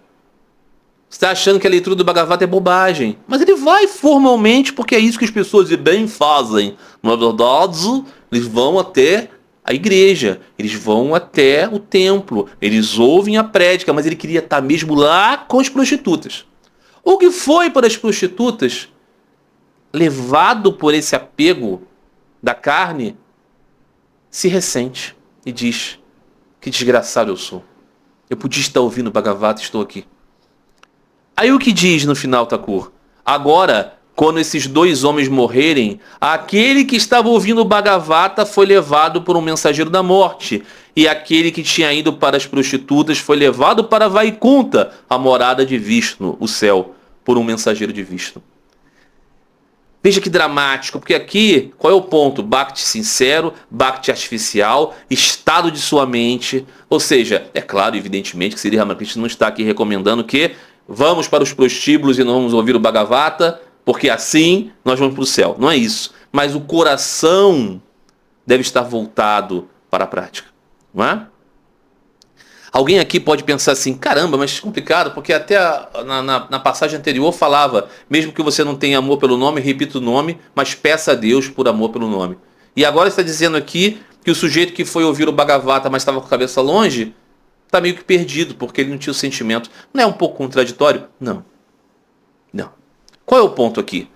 está achando que a leitura do Bhagavata é bobagem. Mas ele vai formalmente, porque é isso que as pessoas de bem fazem. Na verdade, eles vão até a igreja, eles vão até o templo, eles ouvem a prédica, mas ele queria estar mesmo lá com as prostitutas. O que foi para as prostitutas, levado por esse apego da carne, se ressente e diz: que desgraçado eu sou. Eu podia estar ouvindo o Bhagavata, estou aqui. Aí o que diz no final, Thakur? Agora, quando esses dois homens morrerem, aquele que estava ouvindo o Bhagavata foi levado por um mensageiro da morte, e aquele que tinha ido para as prostitutas foi levado para Vaikunta, a morada de Vishnu, o céu, por um mensageiro de Vishnu. Veja que dramático, porque aqui, qual é o ponto? Bhakti sincero, Bhakti artificial, estado de sua mente. Ou seja, é claro, evidentemente, que Sri Ramakrishna não está aqui recomendando que vamos para os prostíbulos e não vamos ouvir o Bhagavata, porque assim nós vamos para o céu. Não é isso. Mas o coração deve estar voltado para a prática. Não é? Alguém aqui pode pensar assim: caramba, mas é complicado, porque até na passagem anterior falava, mesmo que você não tenha amor pelo nome, repita o nome, mas peça a Deus por amor pelo nome. E agora está dizendo aqui que o sujeito que foi ouvir o Bhagavata, mas estava com a cabeça longe, está meio que perdido, porque ele não tinha o sentimento. Não é um pouco contraditório? Não. Não. Qual é o ponto aqui?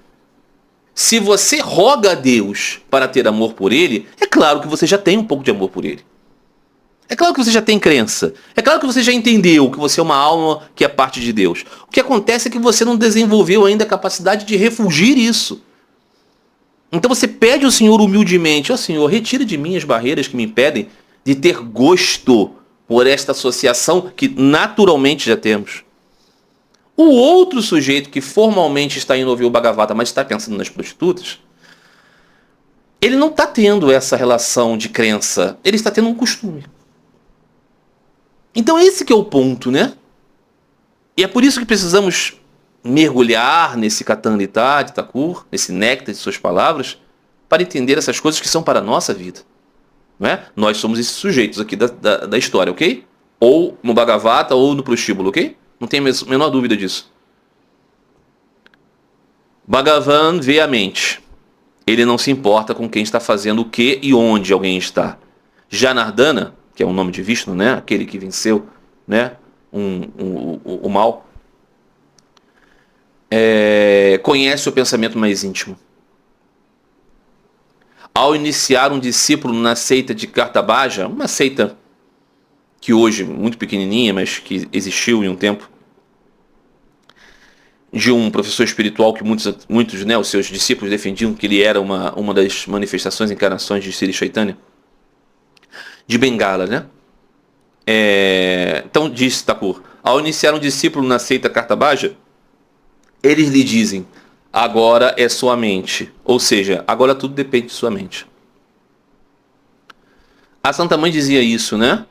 Se você roga a Deus para ter amor por ele, é claro que você já tem um pouco de amor por ele. É claro que você já tem crença. É claro que você já entendeu que você é uma alma que é parte de Deus. O que acontece é que você não desenvolveu ainda a capacidade de refugir isso. Então você pede ao Senhor humildemente: ó Senhor, retira de mim as barreiras que me impedem de ter gosto por esta associação que naturalmente já temos. O outro sujeito que formalmente está indo ouvir o Bhagavata, mas está pensando nas prostitutas, ele não está tendo essa relação de crença. Ele está tendo um costume. Então esse que é o ponto, né? E é por isso que precisamos mergulhar nesse Katanlita de Thakur, nesse néctar de suas palavras, para entender essas coisas que são para a nossa vida. Não é? Nós somos esses sujeitos aqui da história, ok? Ou no Bhagavata ou no prostíbulo, ok? Não tem a menor dúvida disso. Bhagavan vê a mente. Ele não se importa com quem está fazendo o que e onde alguém está. Janardana, que é o nome de Vishnu, né? Aquele que venceu, né? o mal, conhece o pensamento mais íntimo. Ao iniciar um discípulo na seita de Kartabaja, uma seita que hoje, muito pequenininha, mas que existiu em um tempo, de um professor espiritual que muitos né, os seus discípulos defendiam que ele era uma das manifestações, encarnações de Sri Chaitanya, de Bengala, né? Então diz Thakur: ao iniciar um discípulo na seita Kartabaja, eles lhe dizem: agora é sua mente. Ou seja, agora tudo depende de sua mente. A Santa Mãe dizia isso, né?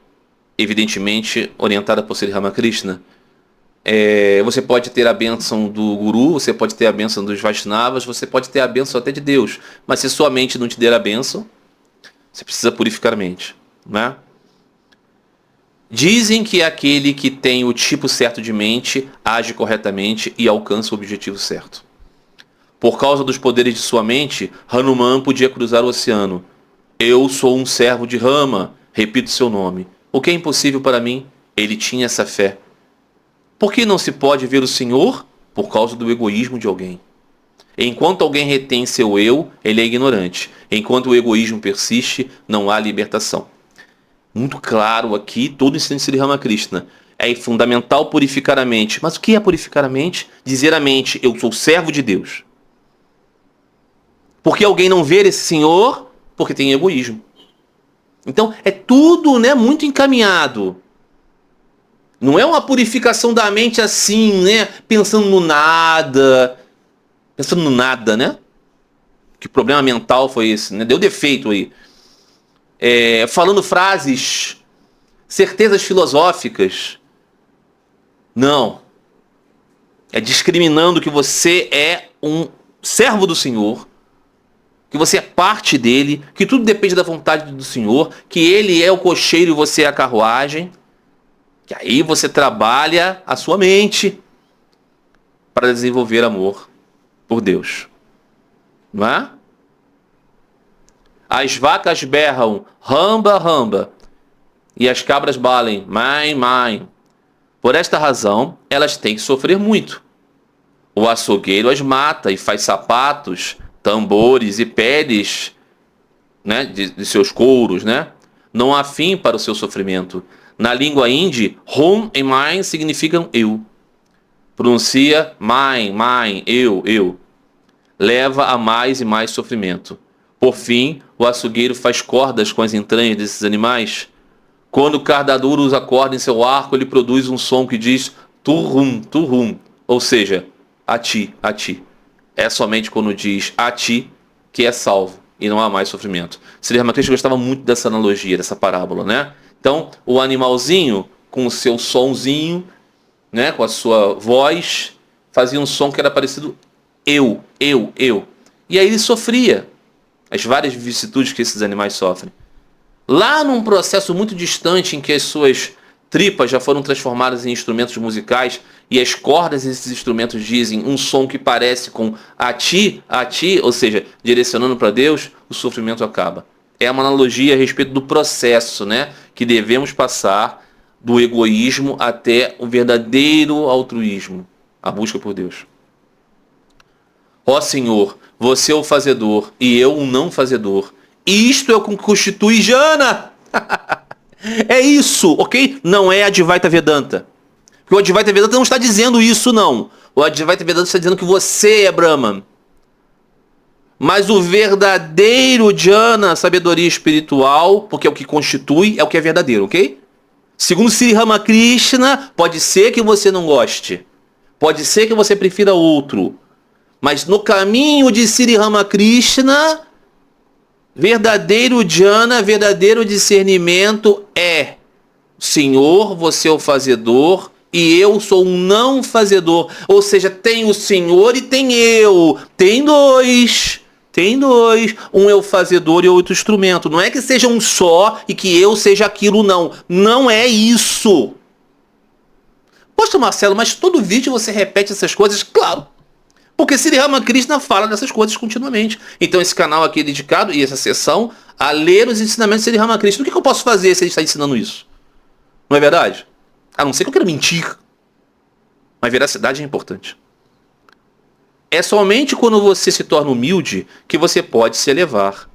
Evidentemente orientada por Sri Ramakrishna. Você pode ter a bênção do Guru, você pode ter a bênção dos Vaishnavas, você pode ter a bênção até de Deus. Mas se sua mente não te der a bênção, você precisa purificar a mente, né? Dizem que aquele que tem o tipo certo de mente age corretamente e alcança o objetivo certo. Por causa dos poderes de sua mente, Hanuman podia cruzar o oceano. Eu sou um servo de Rama, repito seu nome. O que é impossível para mim? Ele tinha essa fé. Por que não se pode ver o Senhor? Por causa do egoísmo de alguém. Enquanto alguém retém seu eu, ele é ignorante. Enquanto o egoísmo persiste, não há libertação. Muito claro aqui, todo o ensino de Sri Ramakrishna. É fundamental purificar a mente. Mas o que é purificar a mente? Dizer à mente: eu sou servo de Deus. Porque alguém não vê esse Senhor? Porque tem egoísmo. Então é tudo, né, muito encaminhado. Não é uma purificação da mente assim, né? Pensando no nada. Pensando no nada, né? Que problema mental foi esse, né? Deu defeito aí. Falando frases, certezas filosóficas. Não. É discriminando que você é um servo do Senhor, que você é parte dele, que tudo depende da vontade do Senhor, que ele é o cocheiro e você é a carruagem. Que aí você trabalha a sua mente para desenvolver amor por Deus. Não é? As vacas berram, ramba, ramba, e as cabras balem, mãe, mãe. Por esta razão, elas têm que sofrer muito. O açougueiro as mata e faz sapatos, tambores e peles, né, de seus couros, né? Não há fim para o seu sofrimento. Na língua hindi, hum e mãe significam eu. Pronuncia mãe, mãe, eu. Leva a mais e mais sofrimento. Por fim, o açougueiro faz cordas com as entranhas desses animais. Quando o cardaduro usa corda em seu arco, ele produz um som que diz turrum, turrum, ou seja, a ti, a ti. É somente quando diz a ti que é salvo e não há mais sofrimento. Sri Ramakrishna gostava muito dessa analogia, dessa parábola, né? Então, o animalzinho, com o seu sonzinho, né, com a sua voz, fazia um som que era parecido eu. E aí ele sofria as várias vicissitudes que esses animais sofrem. Lá num processo muito distante em que as suas tripas já foram transformadas em instrumentos musicais e as cordas desses instrumentos dizem um som que parece com a ti, ou seja, direcionando para Deus, o sofrimento acaba. É uma analogia a respeito do processo, né, que devemos passar do egoísmo até o verdadeiro altruísmo, a busca por Deus. Ó Senhor, você é o fazedor e eu o não fazedor. Isto é o que constitui jhana. É isso, ok? Não é Advaita Vedanta. Porque o Advaita Vedanta não está dizendo isso, não. O Advaita Vedanta está dizendo que você é Brahman. Mas o verdadeiro jhana, sabedoria espiritual, porque é o que constitui, é o que é verdadeiro, ok? Segundo Sri Ramakrishna, pode ser que você não goste. Pode ser que você prefira outro. Mas no caminho de Sri Ramakrishna, verdadeiro jhana, verdadeiro discernimento é: Senhor, você é o fazedor e eu sou um não fazedor. Ou seja, tem o Senhor e tem eu. Tem dois. Um é o fazedor e outro instrumento. Não é que seja um só e que eu seja aquilo, não. Não é isso. Poxa, Marcelo, mas todo vídeo você repete essas coisas? Claro. Porque Sri Ramakrishna fala dessas coisas continuamente. Então esse canal aqui é dedicado, e essa sessão, a ler os ensinamentos de Sri Ramakrishna. O que eu posso fazer se ele está ensinando isso? Não é verdade? A não ser que eu queira mentir. Mas veracidade é importante. É somente quando você se torna humilde que você pode se elevar.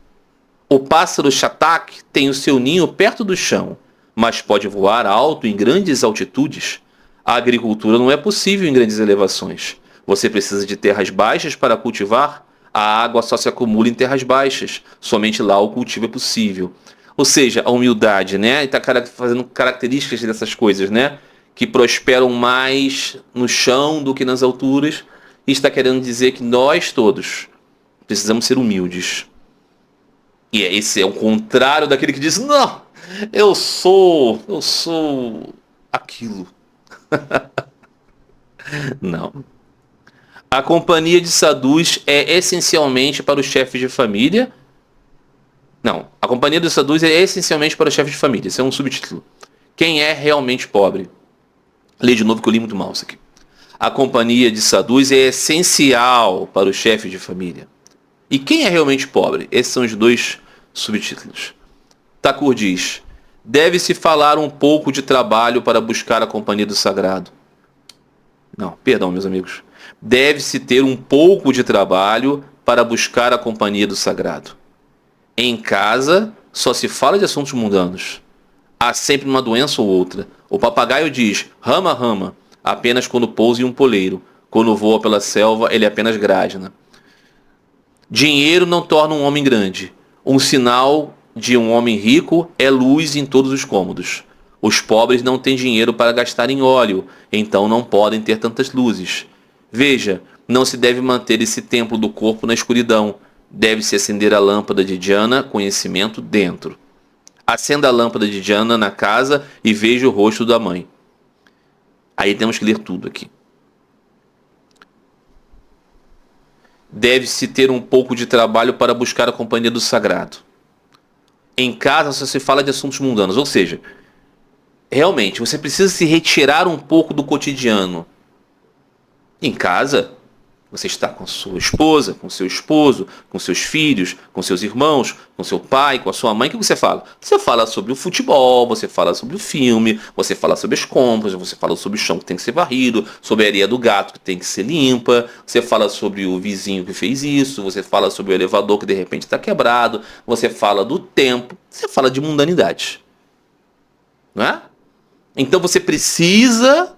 O pássaro chatak tem o seu ninho perto do chão, mas pode voar alto em grandes altitudes. A agricultura não é possível em grandes elevações. Você precisa de terras baixas para cultivar. A água só se acumula em terras baixas. Somente lá o cultivo é possível. Ou seja, a humildade, né? Está fazendo características dessas coisas, né? Que prosperam mais no chão do que nas alturas. E está querendo dizer que nós todos precisamos ser humildes. E esse é o contrário daquele que diz: não, eu sou aquilo. Não. A companhia de sadhus é essencialmente para os chefes de família. Não, a companhia dos sadhus é essencialmente para os chefes de família. Esse é um subtítulo. Quem é realmente pobre? Lê de novo que eu li muito mal isso aqui. A companhia de sadhus é essencial para os chefes de família. E quem é realmente pobre? Esses são os dois subtítulos. Thakur diz: deve-se falar um pouco de trabalho para buscar a companhia do sagrado. Não, perdão, meus amigos. Deve-se ter um pouco de trabalho para buscar a companhia do sagrado. Em casa, só se fala de assuntos mundanos. Há sempre uma doença ou outra. O papagaio diz: rama, rama, apenas quando pousa em um poleiro. Quando voa pela selva, ele apenas grasna. Dinheiro não torna um homem grande. Um sinal de um homem rico é luz em todos os cômodos. Os pobres não têm dinheiro para gastar em óleo, então não podem ter tantas luzes. Veja, não se deve manter esse templo do corpo na escuridão. Deve-se acender a lâmpada de Diana, conhecimento, dentro. Acenda a lâmpada de Diana na casa e veja o rosto da mãe. Aí temos que ler tudo aqui. Deve-se ter um pouco de trabalho para buscar a companhia do sagrado. Em casa só se fala de assuntos mundanos, ou seja, realmente você precisa se retirar um pouco do cotidiano. Em casa, você está com sua esposa, com seu esposo, com seus filhos, com seus irmãos, com seu pai, com a sua mãe. O que você fala? Você fala sobre o futebol, você fala sobre o filme, você fala sobre as compras, você fala sobre o chão que tem que ser varrido, sobre a areia do gato que tem que ser limpa, você fala sobre o vizinho que fez isso, você fala sobre o elevador que de repente está quebrado, você fala do tempo, você fala de mundanidade. Não é? Então você precisa...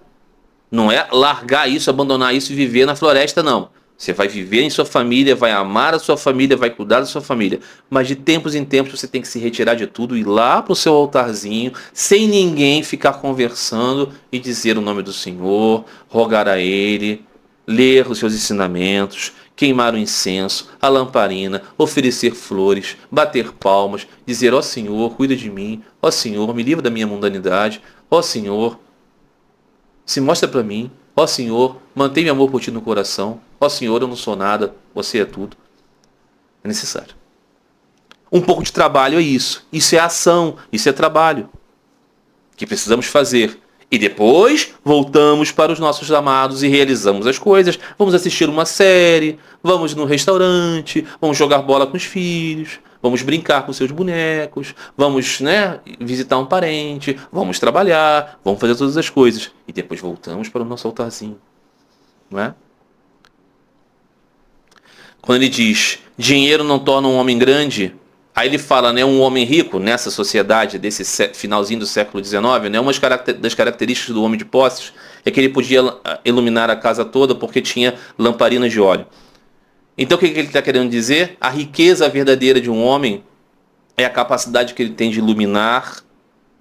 Não é largar isso, abandonar isso e viver na floresta, não. Você vai viver em sua família, vai amar a sua família, vai cuidar da sua família. Mas de tempos em tempos você tem que se retirar de tudo e ir lá para o seu altarzinho, sem ninguém ficar conversando e dizer o nome do Senhor, rogar a Ele, ler os seus ensinamentos, queimar o incenso, a lamparina, oferecer flores, bater palmas, dizer: ó Senhor, cuida de mim, ó Senhor, me livra da minha mundanidade, ó Senhor, se mostra para mim, ó Senhor, mantém meu amor por ti no coração, ó Senhor, eu não sou nada, você é tudo. É necessário. Um pouco de trabalho é isso. Isso é ação, isso é trabalho que precisamos fazer. E depois voltamos para os nossos amados e realizamos as coisas. Vamos assistir uma série, vamos no restaurante, vamos jogar bola com os filhos, vamos brincar com seus bonecos, vamos, visitar um parente, vamos trabalhar, vamos fazer todas as coisas. E depois voltamos para o nosso altarzinho. Não é? Quando ele diz, dinheiro não torna um homem grande, aí ele fala, um homem rico, nessa sociedade, desse finalzinho do século XIX, uma das características do homem de posses é que ele podia iluminar a casa toda porque tinha lamparinas de óleo. Então o que ele está querendo dizer? A riqueza verdadeira de um homem é a capacidade que ele tem de iluminar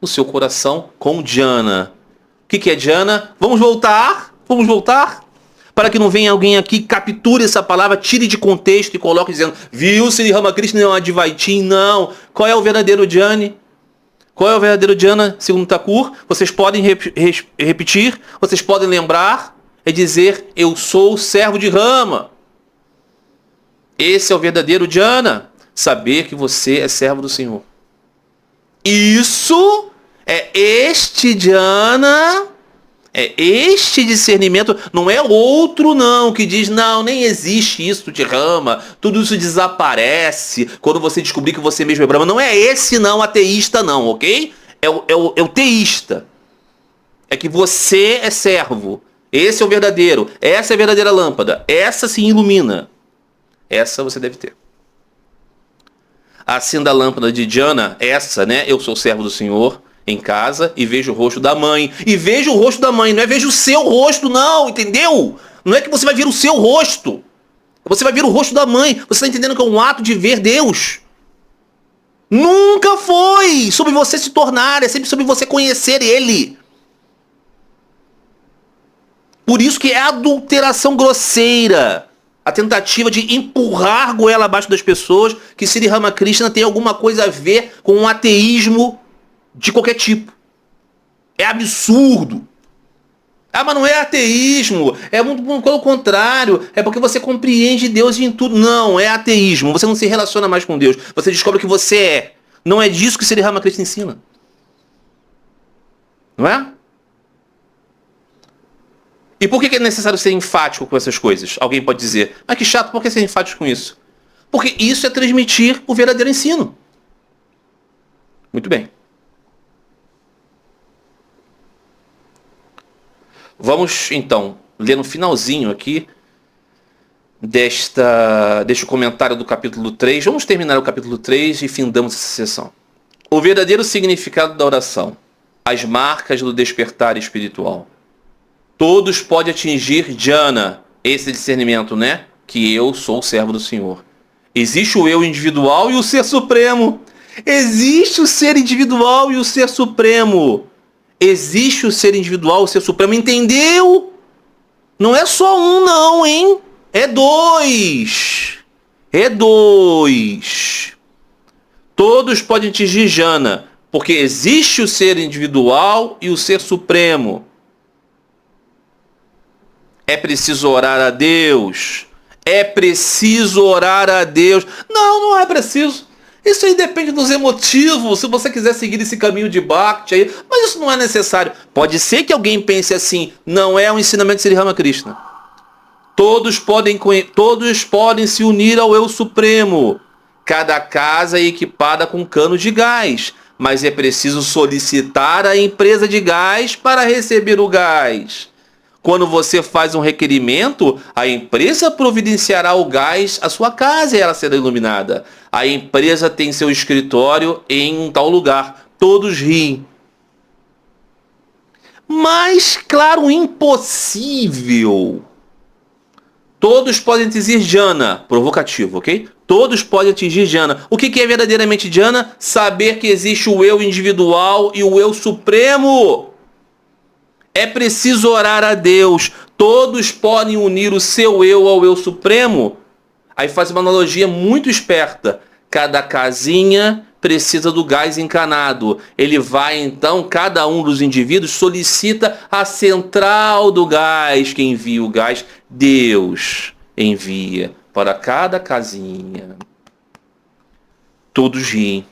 o seu coração com Diana. O que é Diana? Vamos voltar? Para que não venha alguém aqui, capture essa palavra, tire de contexto e coloque dizendo, viu, Sri Ramakrishna é um Advaitin? Não. Qual é o verdadeiro Jnani? Qual é o verdadeiro Jnana, segundo Thakur? Vocês podem repetir, vocês podem lembrar, é dizer, eu sou o servo de Rama. Esse é o verdadeiro Jnana, saber que você é servo do Senhor. Isso é este Jnana, é este discernimento, não é outro não, que diz, não, nem existe isso de Rama, tudo isso desaparece quando você descobrir que você mesmo é Brahma. Não é esse não, ateísta não, ok? É o teísta. É que você é servo. Esse é o verdadeiro. Essa é a verdadeira lâmpada. Essa se ilumina. Essa você deve ter. Acenda a lâmpada de Diana, essa, eu sou servo do Senhor, em casa, e vejo o rosto da mãe. E vejo o rosto da mãe, não é vejo o seu rosto, não, entendeu? Não é que você vai ver o seu rosto. Você vai ver o rosto da mãe. Você está entendendo que é um ato de ver Deus. Nunca foi sobre você se tornar, é sempre sobre você conhecer Ele. Por isso que é adulteração grosseira. A tentativa de empurrar goela abaixo das pessoas que Sri Ramakrishna tem alguma coisa a ver com um ateísmo de qualquer tipo. É absurdo. Ah, mas não é ateísmo. É muito pelo contrário. É porque você compreende Deus em tudo. Não, é ateísmo. Você não se relaciona mais com Deus. Você descobre que você é. Não é disso que Sri Ramakrishna ensina. Não é? E por que é necessário ser enfático com essas coisas? Alguém pode dizer, que chato, por que ser enfático com isso? Porque isso é transmitir o verdadeiro ensino. Muito bem. Vamos, então, ler no finalzinho aqui deste comentário do capítulo 3. Vamos terminar o capítulo 3 e findamos essa sessão. O verdadeiro significado da oração. As marcas do despertar espiritual. Todos podem atingir Jnana, esse discernimento, que eu sou o servo do Senhor. Existe o eu individual e o ser supremo. Existe o ser individual e o ser supremo. Existe o ser individual, o ser supremo, entendeu? Não é só um não, hein? É dois. É dois. Todos podem atingir jhana, porque existe o ser individual e o ser supremo. É preciso orar a Deus. É preciso orar a Deus. Não, não é preciso. Isso aí depende dos emotivos. Se você quiser seguir esse caminho de Bhakti aí, mas isso não é necessário. Pode ser que alguém pense assim, não é um ensinamento de Sri Ramakrishna. Todos podem se unir ao Eu Supremo. Cada casa é equipada com cano de gás, mas é preciso solicitar a empresa de gás para receber o gás. Quando você faz um requerimento, a empresa providenciará o gás à sua casa e ela será iluminada. A empresa tem seu escritório em um tal lugar. Todos riem. Mas, claro, impossível. Todos podem atingir jhana, provocativo, ok? Todos podem atingir jhana. O que é verdadeiramente jhana? Saber que existe o eu individual e o eu supremo. É preciso orar a Deus. Todos podem unir o seu eu ao eu supremo. Aí faz uma analogia muito esperta. Cada casinha precisa do gás encanado. Ele vai, então, cada um dos indivíduos solicita a central do gás. Quem envia o gás? Deus envia para cada casinha. Todos riem.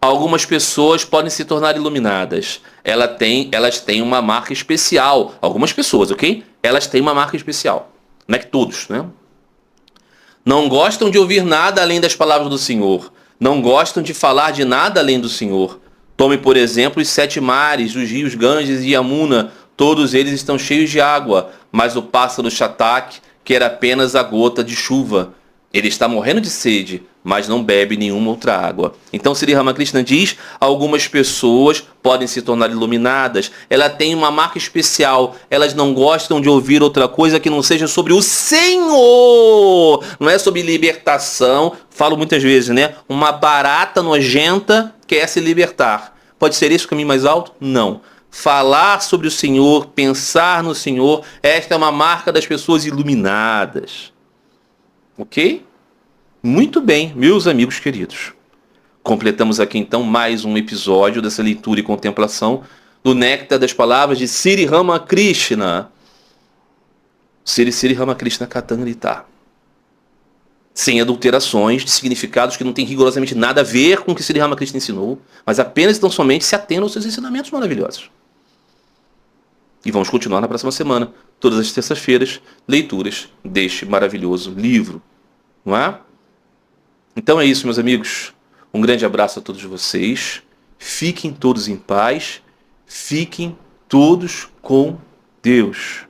Algumas pessoas podem se tornar iluminadas. Elas têm uma marca especial. Algumas pessoas, ok? Elas têm uma marca especial. Não é que todos, né? Não gostam de ouvir nada além das palavras do Senhor. Não gostam de falar de nada além do Senhor. Tome, por exemplo, os 7 mares, os rios Ganges e Yamuna. Todos eles estão cheios de água, mas o pássaro Chatak quer apenas a gota de chuva. Ele está morrendo de sede, mas não bebe nenhuma outra água. Então Sri Ramakrishna diz, algumas pessoas podem se tornar iluminadas. Ela tem uma marca especial. Elas não gostam de ouvir outra coisa que não seja sobre o Senhor. Não é sobre libertação. Falo muitas vezes, né? Uma barata nojenta quer se libertar. Pode ser esse o caminho mais alto? Não. Falar sobre o Senhor, pensar no Senhor, esta é uma marca das pessoas iluminadas. Ok? Muito bem, meus amigos queridos. Completamos aqui então mais um episódio dessa leitura e contemplação do Néctar das Palavras de Sri Ramakrishna. Sri Ramakrishna Kathamrita. Sem adulterações de significados que não tem rigorosamente nada a ver com o que Sri Ramakrishna ensinou, mas apenas e tão somente se atendo aos seus ensinamentos maravilhosos. E vamos continuar na próxima semana, todas as terças-feiras, leituras deste maravilhoso livro. Não é? Então é isso, meus amigos. Um grande abraço a todos vocês. Fiquem todos em paz. Fiquem todos com Deus.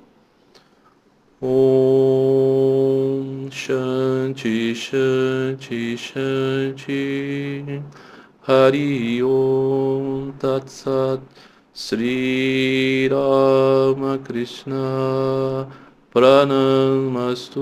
Om Shanti Shanti Shanti Hari Om Tat Sat Sri Ramakrishna Pranamastu.